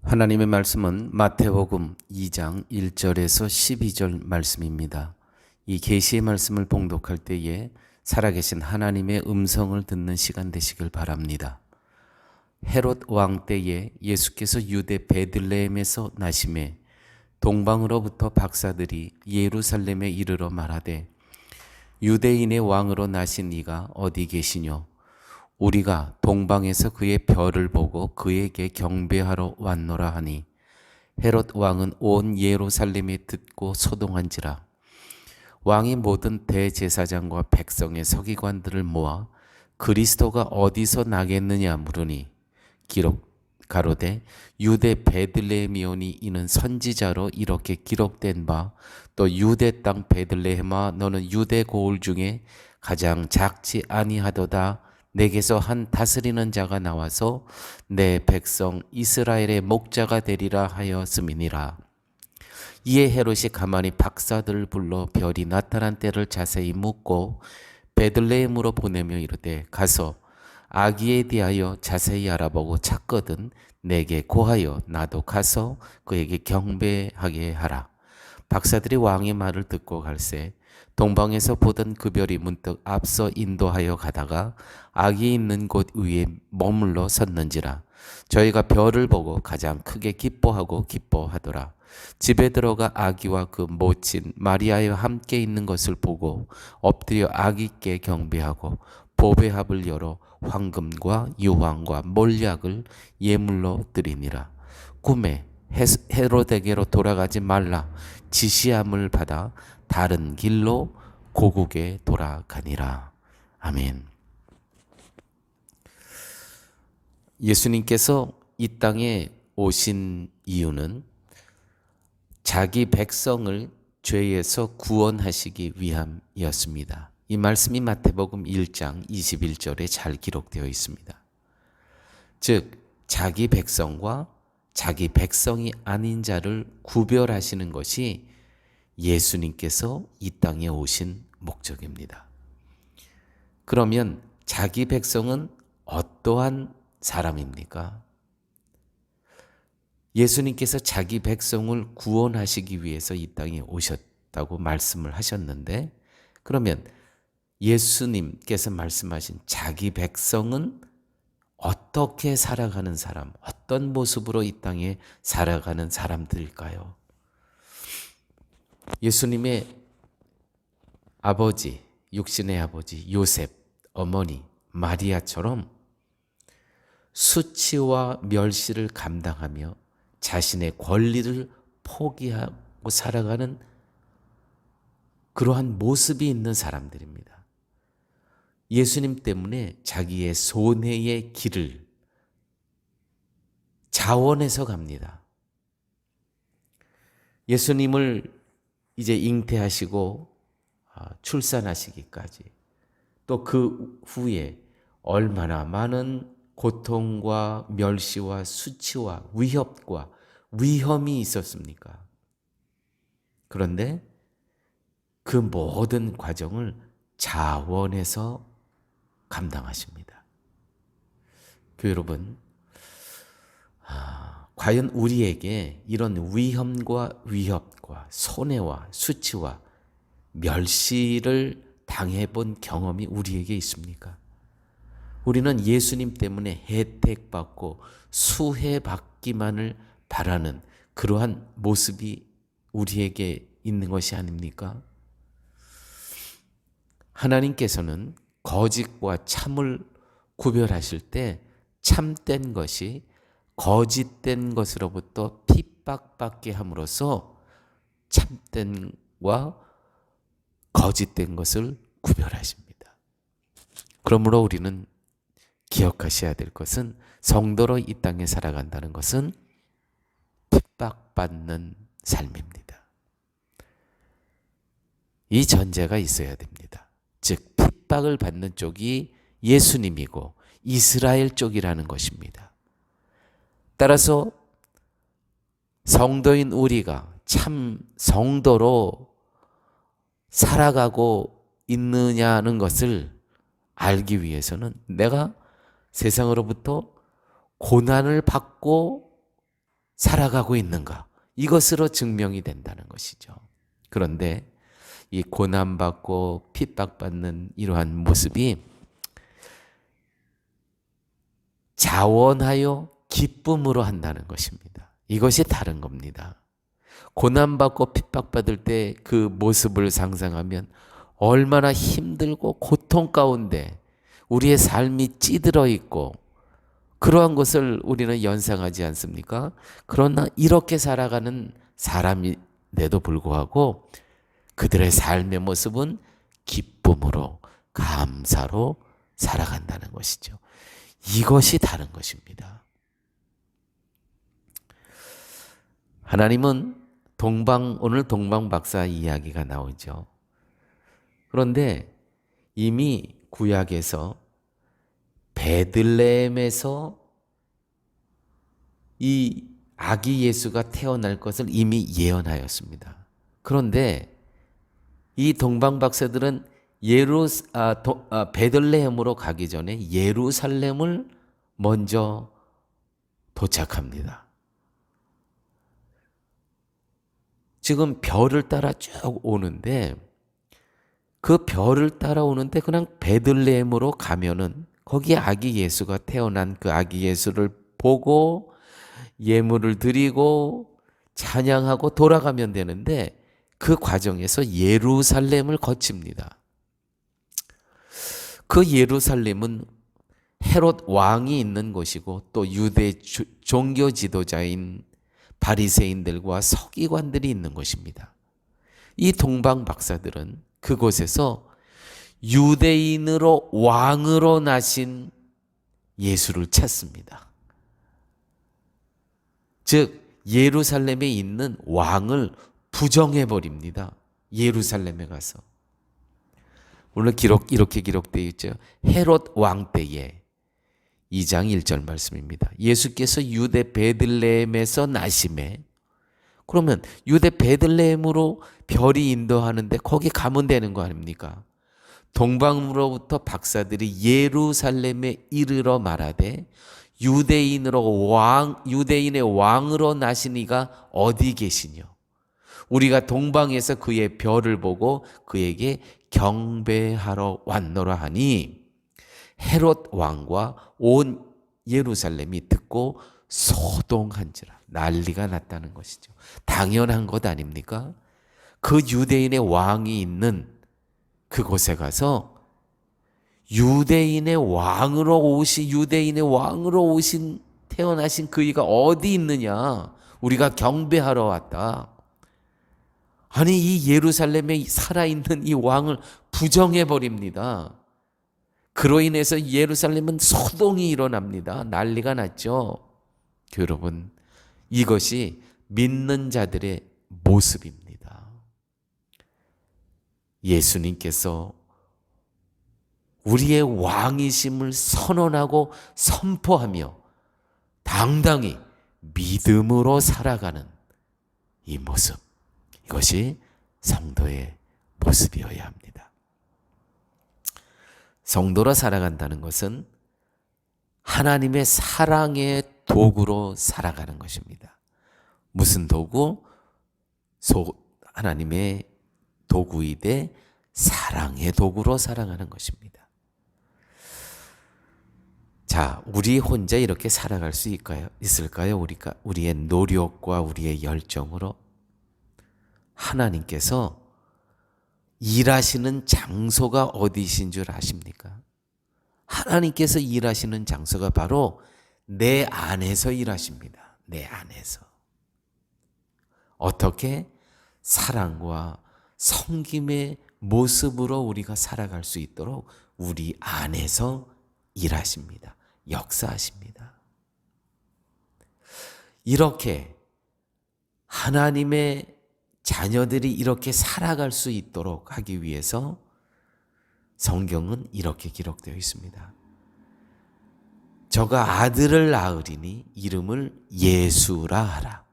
하나님의 말씀은 마태복음 2장 1절에서 12절 말씀입니다. 이 계시의 말씀을 봉독할 때에 살아계신 하나님의 음성을 듣는 시간 되시길 바랍니다. 헤롯 왕 때에 예수께서 유대 베들레헴에서 나심에 동방으로부터 박사들이 예루살렘에 이르러 말하되 유대인의 왕으로 나신 이가 어디 계시뇨? 우리가 동방에서 그의 별을 보고 그에게 경배하러 왔노라 하니 헤롯 왕은 온 예루살렘에 듣고 소동한지라. 왕이 모든 대제사장과 백성의 서기관들을 모아 그리스도가 어디서 나겠느냐 물으니 기록 가로되 유대 베들레헴이오니 이는 선지자로 이렇게 기록된 바 또 유대 땅 베들레헴아 너는 유대 고을 중에 가장 작지 아니하도다. 내게서 한 다스리는 자가 나와서 내 백성 이스라엘의 목자가 되리라 하였음이니라. 이에 헤롯이 가만히 박사들을 불러 별이 나타난 때를 자세히 묻고 베들레헴으로 보내며 이르되 가서 아기에 대하여 자세히 알아보고 찾거든 내게 고하여 나도 가서 그에게 경배하게 하라. 박사들이 왕의 말을 듣고 갈새 동방에서 보던 그 별이 문득 앞서 인도하여 가다가 아기 있는 곳 위에 머물러 섰는지라. 저희가 별을 보고 가장 크게 기뻐하더라. 집에 들어가 아기와 그 모친 마리아와 함께 있는 것을 보고 엎드려 아기께 경배하고 보배합을 열어 황금과 유황과 몰약을 예물로 드리니라. 꿈에 헤롯에게로 돌아가지 말라 지시함을 받아 다른 길로 고국에 돌아가니라. 아멘. 예수님께서 이 땅에 오신 이유는 자기 백성을 죄에서 구원하시기 위함이었습니다. 이 말씀이 마태복음 1장 21절에 잘 기록되어 있습니다. 즉 자기 백성과 자기 백성이 아닌 자를 구별하시는 것이 예수님께서 이 땅에 오신 목적입니다. 그러면 자기 백성은 어떠한 사람입니까? 예수님께서 자기 백성을 구원하시기 위해서 이 땅에 오셨다고 말씀을 하셨는데, 그러면 예수님께서 말씀하신 자기 백성은 어떻게 살아가는 사람, 어떤 모습으로 이 땅에 살아가는 사람들일까요? 예수님의 아버지, 육신의 아버지 요셉, 어머니 마리아처럼 수치와 멸시를 감당하며 자신의 권리를 포기하고 살아가는 그러한 모습이 있는 사람들입니다. 예수님 때문에 자기의 손해의 길을 자원해서 갑니다. 예수님을 이제 잉태하시고 출산하시기까지 또 그 후에 얼마나 많은 고통과 멸시와 수치와 위협과 위험이 있었습니까? 그런데 그 모든 과정을 자원해서 감당하십니다. 교회 여러분, 과연 우리에게 이런 위험과 위협과 손해와 수치와 멸시를 당해본 경험이 우리에게 있습니까? 우리는 예수님 때문에 혜택받고 수혜받기만을 바라는 그러한 모습이 우리에게 있는 것이 아닙니까? 하나님께서는 거짓과 참을 구별하실 때 참된 것이 거짓된 것으로부터 핍박받게 함으로써 참된과 거짓된 것을 구별하십니다. 그러므로 우리는 기억하셔야 될 것은 성도로 이 땅에 살아간다는 것은 핍박받는 삶입니다. 이 전제가 있어야 됩니다. 즉 핍박을 받는 쪽이 예수님이고 이스라엘 쪽이라는 것입니다. 따라서 성도인 우리가 참 성도로 살아가고 있느냐는 것을 알기 위해서는 내가 세상으로부터 고난을 받고 살아가고 있는가? 이것으로 증명이 된다는 것이죠. 그런데 이 고난받고 핍박받는 이러한 모습이 자원하여 기쁨으로 한다는 것입니다. 이것이 다른 겁니다. 고난받고 핍박받을 때 그 모습을 상상하면 얼마나 힘들고 고통 가운데 우리의 삶이 찌들어 있고 그러한 것을 우리는 연상하지 않습니까? 그러나 이렇게 살아가는 사람인데도 불구하고 그들의 삶의 모습은 기쁨으로, 감사로 살아간다는 것이죠. 이것이 다른 것입니다. 하나님은 오늘 동방 박사 이야기가 나오죠. 그런데 이미 구약에서 베들레헴에서 이 아기 예수가 태어날 것을 이미 예언하였습니다. 그런데 이 동방 박사들은 베들레헴으로 가기 전에 예루살렘을 먼저 도착합니다. 지금 별을 따라 쭉 오는데 그 별을 따라오는데 그냥 베들레헴으로 가면은 거기에 아기 예수가 태어난 그 아기 예수를 보고 예물을 드리고 찬양하고 돌아가면 되는데 그 과정에서 예루살렘을 거칩니다. 그 예루살렘은 헤롯 왕이 있는 곳이고 또 유대 종교 지도자인 바리새인들과 서기관들이 있는 곳입니다. 이 동방 박사들은 그곳에서 유대인으로 왕으로 나신 예수를 찾습니다. 즉 예루살렘에 있는 왕을 부정해 버립니다. 예루살렘에 가서. 오늘 이렇게 기록되어 있죠. 헤롯 왕 때에 2장 1절 말씀입니다. 예수께서 유대 베들레헴에서 나심에, 그러면 유대 베들레헴으로 별이 인도하는데 거기 가면 되는 거 아닙니까? 동방으로부터 박사들이 예루살렘에 이르러 말하되 유대인의 왕으로 나신 이가 어디 계시뇨? 우리가 동방에서 그의 별을 보고 그에게 경배하러 왔노라 하니 헤롯 왕과 온 예루살렘이 듣고 소동한지라. 난리가 났다는 것이죠. 당연한 것 아닙니까? 그 유대인의 왕이 있는 그곳에 가서 유대인의 왕으로 오신 태어나신 그이가 어디 있느냐? 우리가 경배하러 왔다. 아니 이 예루살렘에 살아있는 이 왕을 부정해 버립니다. 그로 인해서 예루살렘은 소동이 일어납니다. 난리가 났죠. 여러분, 이것이 믿는 자들의 모습입니다. 예수님께서 우리의 왕이심을 선언하고 선포하며 당당히 믿음으로 살아가는 이 모습, 이것이 성도의 모습이어야 합니다. 성도로 살아간다는 것은 하나님의 사랑의 도구로 살아가는 것입니다. 무슨 도구? 하나님의 도구이되 사랑의 도구로 살아가는 것입니다. 자, 우리 혼자 이렇게 살아갈 수 있을까요? 우리의 노력과 우리의 열정으로? 하나님께서 일하시는 장소가 어디신 줄 아십니까? 하나님께서 일하시는 장소가 바로 내 안에서 일하십니다. 내 안에서. 어떻게? 사랑과 섬김의 모습으로 우리가 살아갈 수 있도록 우리 안에서 일하십니다. 역사하십니다. 이렇게 하나님의 자녀들이 이렇게 살아갈 수 있도록 하기 위해서 성경은 이렇게 기록되어 있습니다. 저가 아들을 낳으리니 이름을 예수라 하라.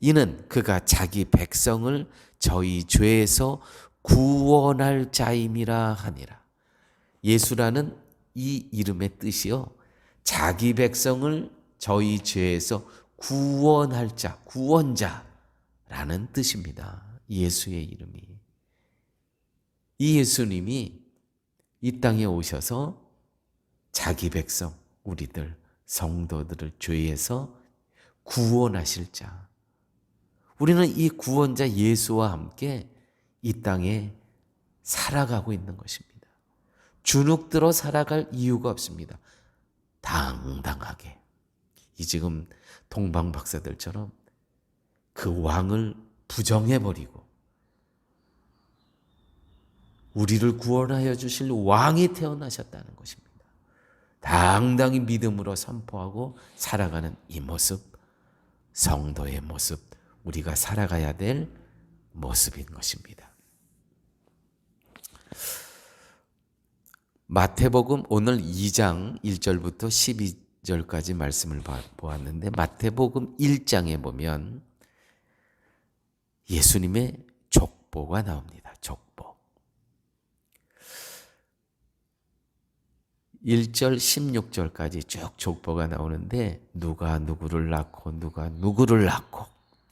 이는 그가 자기 백성을 저희 죄에서 구원할 자임이라 하니라. 예수라는 이 이름의 뜻이요, 자기 백성을 저희 죄에서 구원할 자, 구원자라는 뜻입니다. 예수의 이름이. 이 예수님이 이 땅에 오셔서 자기 백성, 우리들, 성도들을 죄에서 구원하실 자. 우리는 이 구원자 예수와 함께 이 땅에 살아가고 있는 것입니다. 주눅들어 살아갈 이유가 없습니다. 당당하게. 이 지금 동방 박사들처럼 그 왕을 부정해버리고 우리를 구원하여 주실 왕이 태어나셨다는 것입니다. 당당히 믿음으로 선포하고 살아가는 이 모습, 성도의 모습, 우리가 살아가야 될 모습인 것입니다. 마태복음 오늘 2장 1절부터 12절까지 말씀을 보았는데 마태복음 1장에 보면 예수님의 족보가 나옵니다. 족보. 1절 16절까지 쭉 족보가 나오는데 누가 누구를 낳고 누가 누구를 낳고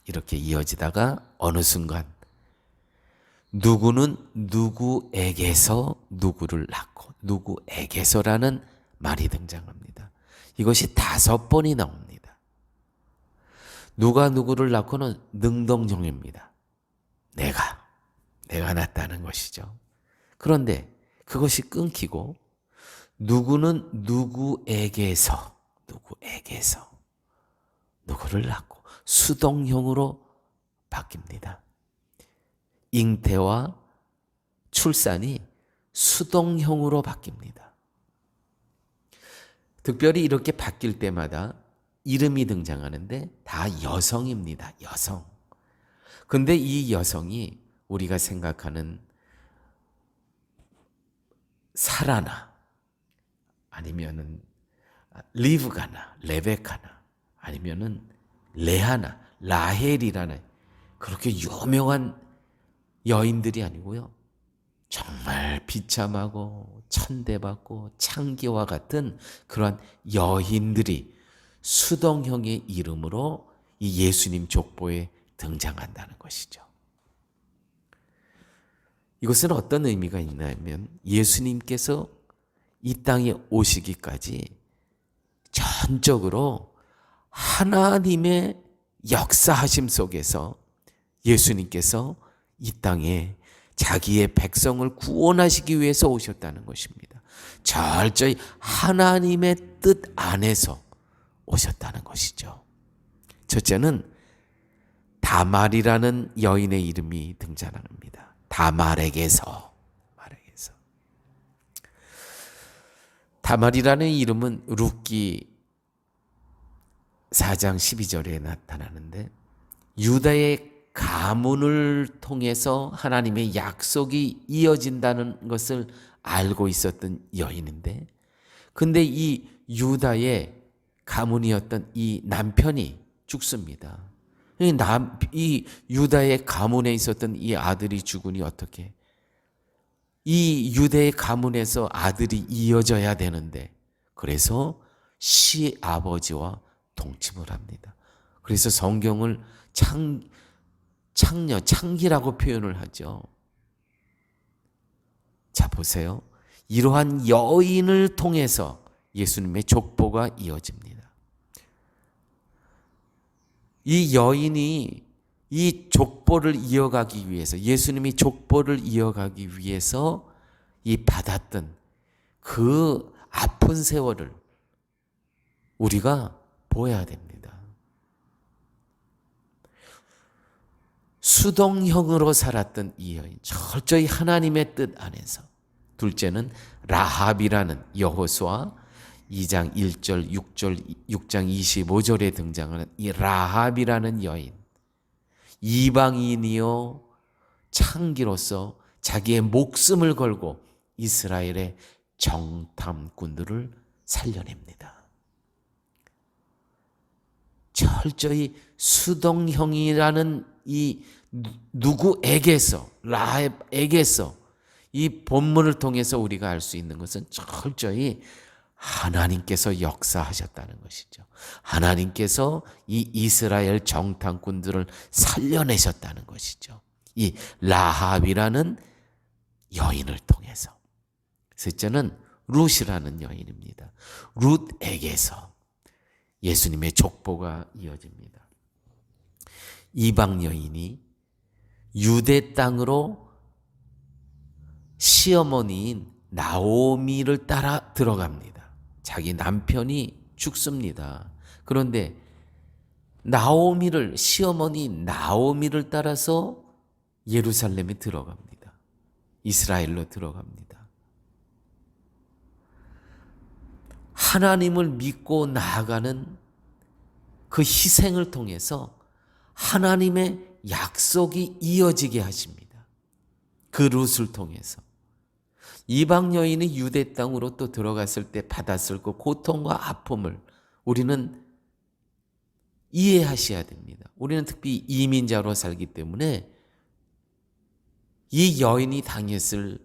이렇게 이어지다가 어느 순간 누구는 누구에게서 누구를 낳고 누구에게서라는 말이 등장합니다. 이것이 5번이 나옵니다. 누가 누구를 낳고는 능동정입니다. 내가 낳았다는 것이죠. 그런데 그것이 끊기고 누구는 누구에게서 누구를 낳고 수동형으로 바뀝니다. 잉태와 출산이 수동형으로 바뀝니다. 특별히 이렇게 바뀔 때마다 이름이 등장하는데 다 여성입니다. 여성. 근데 이 여성이 우리가 생각하는 사라나 아니면은 리브가나 레베카나 아니면은 레하나 라헬이라는 그렇게 유명한 여인들이 아니고요. 정말 비참하고 천대받고 창기와 같은 그러한 여인들이 수동형의 이름으로 이 예수님 족보에 등장한다는 것이죠. 이것은 어떤 의미가 있냐면 예수님께서 이 땅에 오시기까지 전적으로 하나님의 역사하심 속에서 예수님께서 이 땅에 자기의 백성을 구원하시기 위해서 오셨다는 것입니다. 철저히 하나님의 뜻 안에서 오셨다는 것이죠. 첫째는 다말이라는 여인의 이름이 등장합니다. 다말에게서. 다말이라는 이름은 룻기 4장 12절에 나타나는데 유다의 가문을 통해서 하나님의 약속이 이어진다는 것을 알고 있었던 여인인데 근데 이 유다의 가문이었던 이 남편이 죽습니다. 이 유다의 가문에 있었던 이 아들이 죽으니 어떻게? 이 유대의 가문에서 아들이 이어져야 되는데 그래서 시아버지와 동침을 합니다. 그래서 성경을 창기라고 표현을 하죠. 자, 보세요. 이러한 여인을 통해서 예수님의 족보가 이어집니다. 이 여인이 이 족보를 이어가기 위해서 예수님이 족보를 이어가기 위해서 이 받았던 그 아픈 세월을 우리가 보아야 됩니다. 수동형으로 살았던 이 여인, 철저히 하나님의 뜻 안에서. 둘째는 라합이라는 여호수아 2장 1절, 6장 25절에 등장하는 이 라합이라는 여인. 이방인이요 창기로서 자기의 목숨을 걸고 이스라엘의 정탐꾼들을 살려냅니다. 철저히 수동형이라는 이 누구에게서 라합에게서 이 본문을 통해서 우리가 알 수 있는 것은 철저히 하나님께서 역사하셨다는 것이죠. 하나님께서 이 이스라엘 정탐꾼들을 살려내셨다는 것이죠. 이 라합이라는 여인을 통해서. 셋째는 룻이라는 여인입니다. 룻에게서 예수님의 족보가 이어집니다. 이방 여인이 유대 땅으로 시어머니인 나오미를 따라 들어갑니다. 자기 남편이 죽습니다. 그런데 시어머니 나오미를 따라서 예루살렘에 들어갑니다. 이스라엘로 들어갑니다. 하나님을 믿고 나아가는 그 희생을 통해서 하나님의 약속이 이어지게 하십니다. 그 룻을 통해서. 이방 여인이 유대 땅으로 또 들어갔을 때 받았을 그 고통과 아픔을 우리는 이해하셔야 됩니다. 우리는 특히 이민자로 살기 때문에 이 여인이 당했을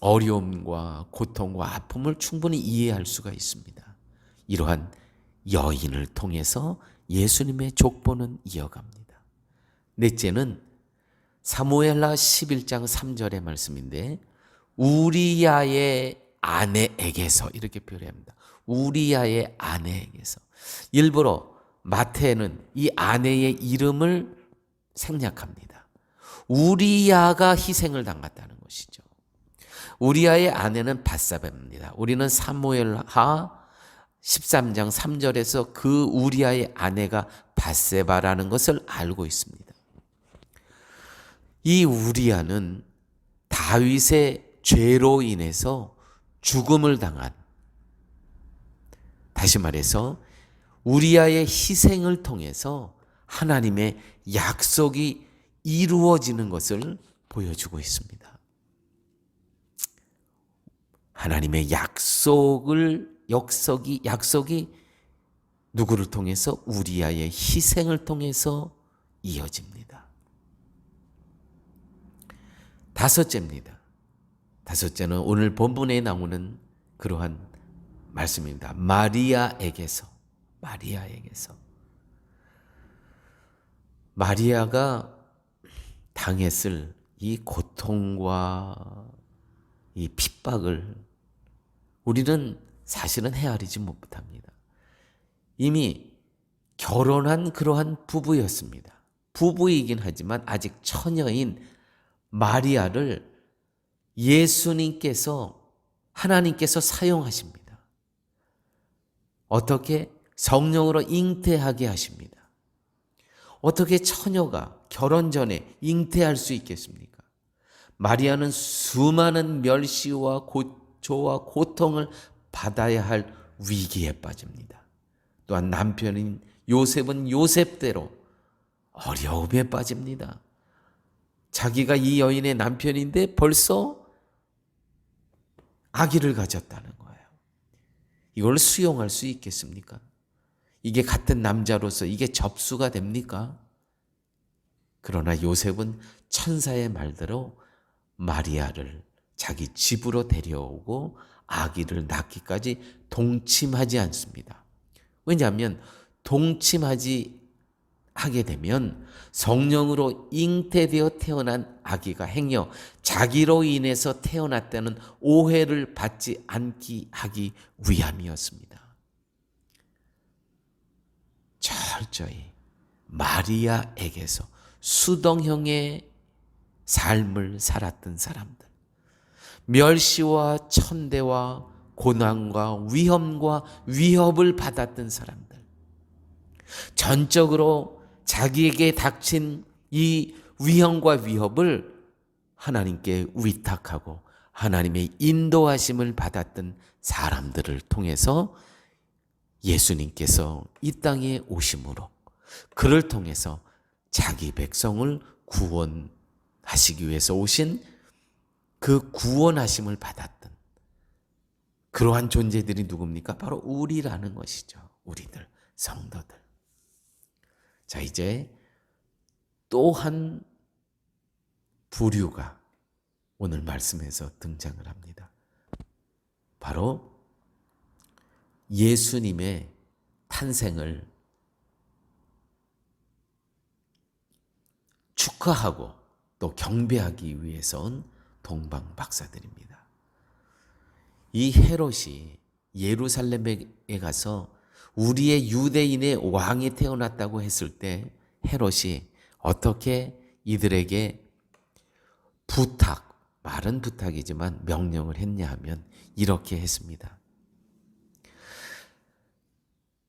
어려움과 고통과 아픔을 충분히 이해할 수가 있습니다. 이러한 여인을 통해서 예수님의 족보는 이어갑니다. 넷째는 사무엘하 11장 3절의 말씀인데 우리야의 아내에게서 이렇게 표현합니다. 우리야의 아내에게서. 일부러 마태는 이 아내의 이름을 생략합니다. 우리야가 희생을 당했다는 것이죠. 우리야의 아내는 밧사바입니다. 우리는 사무엘하 13장 3절에서 그 우리야의 아내가 밧세바라는 것을 알고 있습니다. 이 우리야는 다윗의 죄로 인해서 죽음을 당한, 다시 말해서 우리야의 희생을 통해서 하나님의 약속이 이루어지는 것을 보여주고 있습니다. 하나님의 약속이 누구를 통해서? 우리야의 희생을 통해서 이어집니다. 다섯째는 오늘 본문에 나오는 그러한 말씀입니다. 마리아가 당했을 이 고통과 이 핍박을 우리는 사실은 헤아리지 못합니다. 이미 결혼한 그러한 부부였습니다. 부부이긴 하지만 아직 처녀인 마리아를 하나님께서 사용하십니다. 어떻게? 성령으로 잉태하게 하십니다. 어떻게 처녀가 결혼 전에 잉태할 수 있겠습니까? 마리아는 수많은 멸시와 고초와 고통을 받아야 할 위기에 빠집니다. 또한 남편인 요셉은 요셉대로 어려움에 빠집니다. 자기가 이 여인의 남편인데 벌써 아기를 가졌다는 거예요. 이걸 수용할 수 있겠습니까? 이게 같은 남자로서 이게 접수가 됩니까? 그러나 요셉은 천사의 말대로 마리아를 자기 집으로 데려오고 아기를 낳기까지 동침하지 않습니다. 왜냐하면 하게 되면 성령으로 잉태되어 태어난 아기가 행여 자기로 인해서 태어났다는 오해를 받지 않게 하기 위함이었습니다. 철저히 마리아에게서 수동형의 삶을 살았던 사람들, 멸시와 천대와 고난과 위험과 위협을 받았던 사람들, 전적으로 자기에게 닥친 이 위험과 위협을 하나님께 위탁하고 하나님의 인도하심을 받았던 사람들을 통해서 예수님께서 이 땅에 오심으로 그를 통해서 자기 백성을 구원하시기 위해서 오신 그 구원하심을 받았던 그러한 존재들이 누굽니까? 바로 우리라는 것이죠. 우리들, 성도들. 자, 이제 또 한 부류가 오늘 말씀에서 등장을 합니다. 바로 예수님의 탄생을 축하하고 또 경배하기 위해서 온 동방 박사들입니다. 이 헤롯이 예루살렘에 가서 우리의 유대인의 왕이 태어났다고 했을 때 헤롯이 어떻게 이들에게 말은 부탁이지만 명령을 했냐 하면 이렇게 했습니다.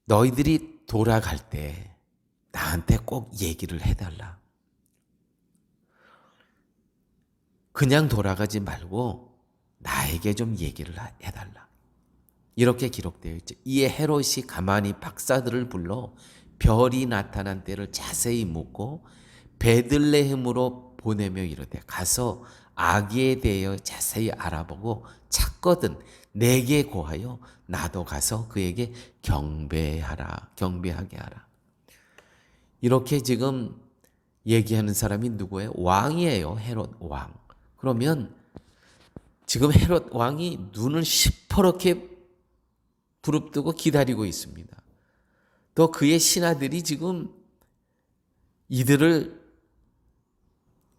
너희들이 돌아갈 때 나한테 꼭 얘기를 해달라. 그냥 돌아가지 말고 나에게 좀 얘기를 해달라. 이렇게 기록되어 있죠. 이에 헤롯이 가만히 박사들을 불러 별이 나타난 때를 자세히 묻고 베들레헴으로 보내며 이르되 가서 아기에 대하여 자세히 알아보고 찾거든 내게 고하여 나도 가서 그에게 경배하게 하라. 이렇게 지금 얘기하는 사람이 누구예요? 왕이에요. 헤롯 왕. 그러면 지금 헤롯 왕이 눈을 시퍼렇게 부릅뜨고 기다리고 있습니다. 또 그의 신하들이 지금 이들을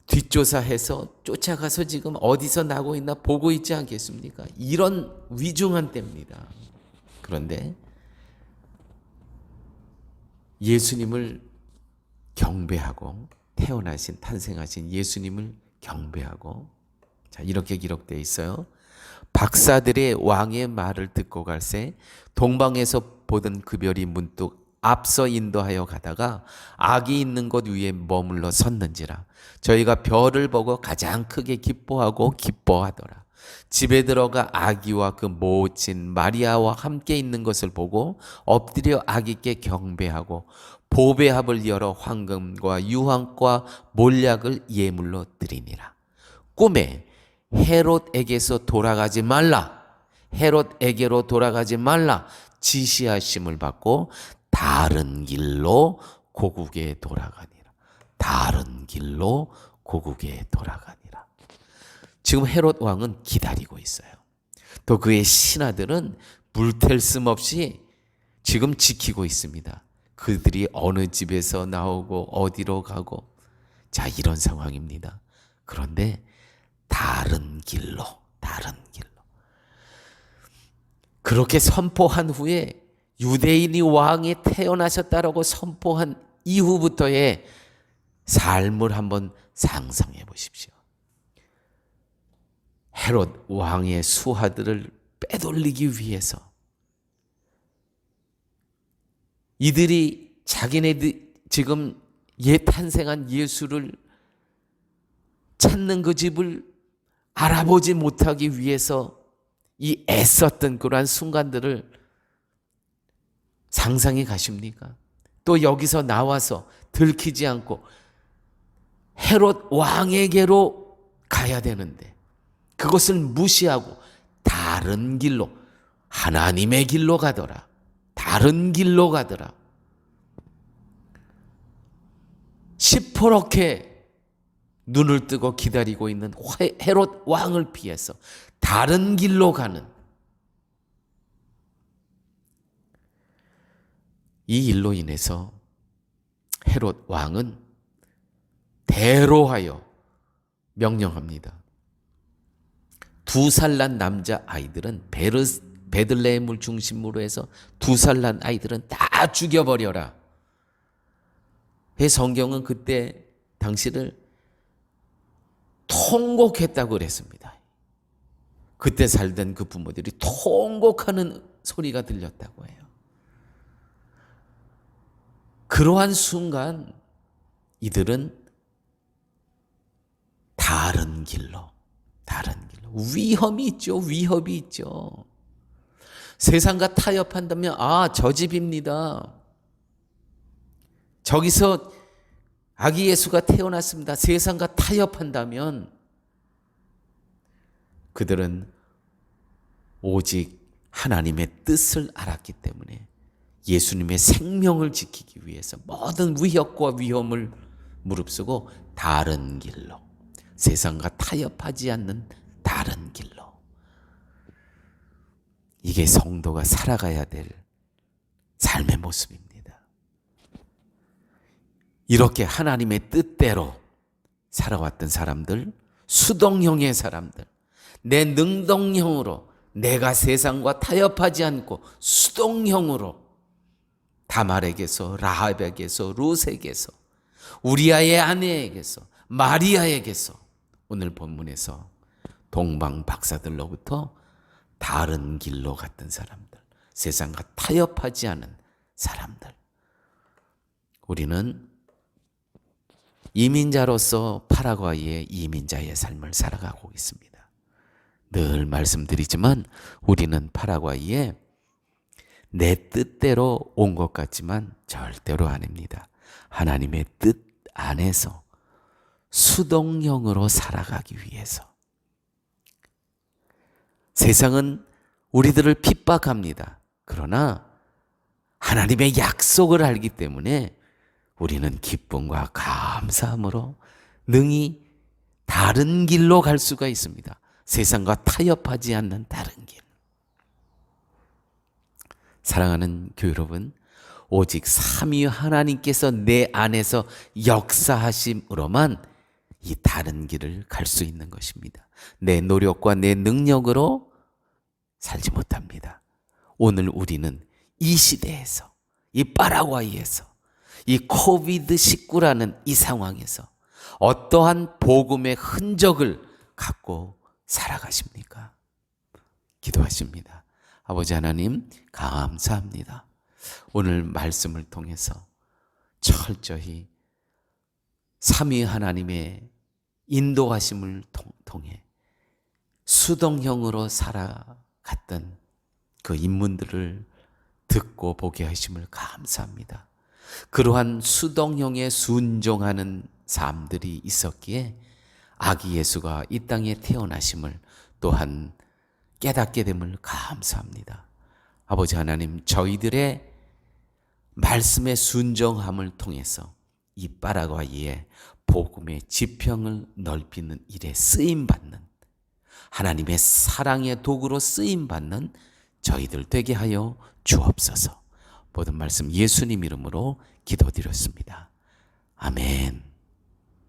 뒷조사해서 쫓아가서 지금 어디서 나고 있나 보고 있지 않겠습니까? 이런 위중한 때입니다. 그런데 예수님을 경배하고 탄생하신 예수님을 경배하고 자 이렇게 기록되어 있어요. 박사들의 왕의 말을 듣고 갈새 동방에서 보던 그 별이 문득 앞서 인도하여 가다가 아기 있는 곳 위에 머물러 섰는지라 저희가 별을 보고 가장 크게 기뻐하더라. 집에 들어가 아기와 그 모친 마리아와 함께 있는 것을 보고 엎드려 아기께 경배하고 보배합을 열어 황금과 유황과 몰약을 예물로 드리니라. 꿈에 헤롯에게로 돌아가지 말라 지시하심을 받고 다른 길로 고국에 돌아가니라. 지금 헤롯 왕은 기다리고 있어요. 또 그의 신하들은 물샐 틈 없이 지금 지키고 있습니다. 그들이 어느 집에서 나오고 어디로 가고 자 이런 상황입니다. 그런데 다른 길로 그렇게 선포한 후에 유대인이 왕이 태어나셨다라고 선포한 이후부터의 삶을 한번 상상해 보십시오. 헤롯 왕의 수하들을 빼돌리기 위해서 이들이 자기네들 지금 탄생한 예수를 찾는 그 집을 알아보지 못하기 위해서 이 애썼던 그러한 순간들을 상상해 가십니까? 또 여기서 나와서 들키지 않고 헤롯 왕에게로 가야 되는데 그것을 무시하고 다른 길로 하나님의 길로 가더라. 시퍼렇게 눈을 뜨고 기다리고 있는 헤롯 왕을 피해서 다른 길로 가는 이 일로 인해서 헤롯 왕은 대로하여 명령합니다. 2살 난 남자 아이들은 베들레헴을 중심으로 해서 2살 난 아이들은 다 죽여버려라. 성경은 그때 당시를 통곡했다고 그랬습니다. 그때 살던 그 부모들이 통곡하는 소리가 들렸다고 해요. 그러한 순간 이들은 다른 길로 위험이 있죠. 세상과 타협한다면 저 집입니다. 저기서 아기 예수가 태어났습니다. 세상과 타협한다면 그들은 오직 하나님의 뜻을 알았기 때문에 예수님의 생명을 지키기 위해서 모든 위협과 위험을 무릅쓰고 다른 길로 세상과 타협하지 않는 다른 길로 이게 성도가 살아가야 될 삶의 모습입니다. 이렇게 하나님의 뜻대로 살아왔던 사람들, 수동형의 사람들, 내 능동형으로 내가 세상과 타협하지 않고 수동형으로 다말에게서, 라합에게서, 룻에게서, 우리아의 아내에게서, 마리아에게서, 오늘 본문에서 동방 박사들로부터 다른 길로 갔던 사람들, 세상과 타협하지 않은 사람들, 우리는 이민자로서 파라과이의 이민자의 삶을 살아가고 있습니다. 늘 말씀드리지만 우리는 파라과이에 내 뜻대로 온 것 같지만 절대로 아닙니다. 하나님의 뜻 안에서 수동형으로 살아가기 위해서. 세상은 우리들을 핍박합니다. 그러나 하나님의 약속을 알기 때문에 우리는 기쁨과 감사함으로 능히 다른 길로 갈 수가 있습니다. 세상과 타협하지 않는 다른 길. 사랑하는 교회 여러분, 오직 삼위 하나님께서 내 안에서 역사하심으로만 이 다른 길을 갈 수 있는 것입니다. 내 노력과 내 능력으로 살지 못합니다. 오늘 우리는 이 시대에서, 이 파라과이에서, 이 코비드19라는 이 상황에서 어떠한 복음의 흔적을 갖고 살아가십니까? 기도하십니다. 아버지 하나님, 감사합니다. 오늘 말씀을 통해서 철저히 삼위 하나님의 인도하심을 통해 수동형으로 살아갔던 그 인문들을 듣고 보게 하심을 감사합니다. 그러한 수동형에 순종하는 삶들이 있었기에 아기 예수가 이 땅에 태어나심을 또한 깨닫게 됨을 감사합니다. 아버지 하나님, 저희들의 말씀의 순종함을 통해서 이 파라과이의 복음의 지평을 넓히는 일에 쓰임받는, 하나님의 사랑의 도구로 쓰임받는 저희들 되게 하여 주옵소서. 모든 말씀 예수님 이름으로 기도드렸습니다. 아멘.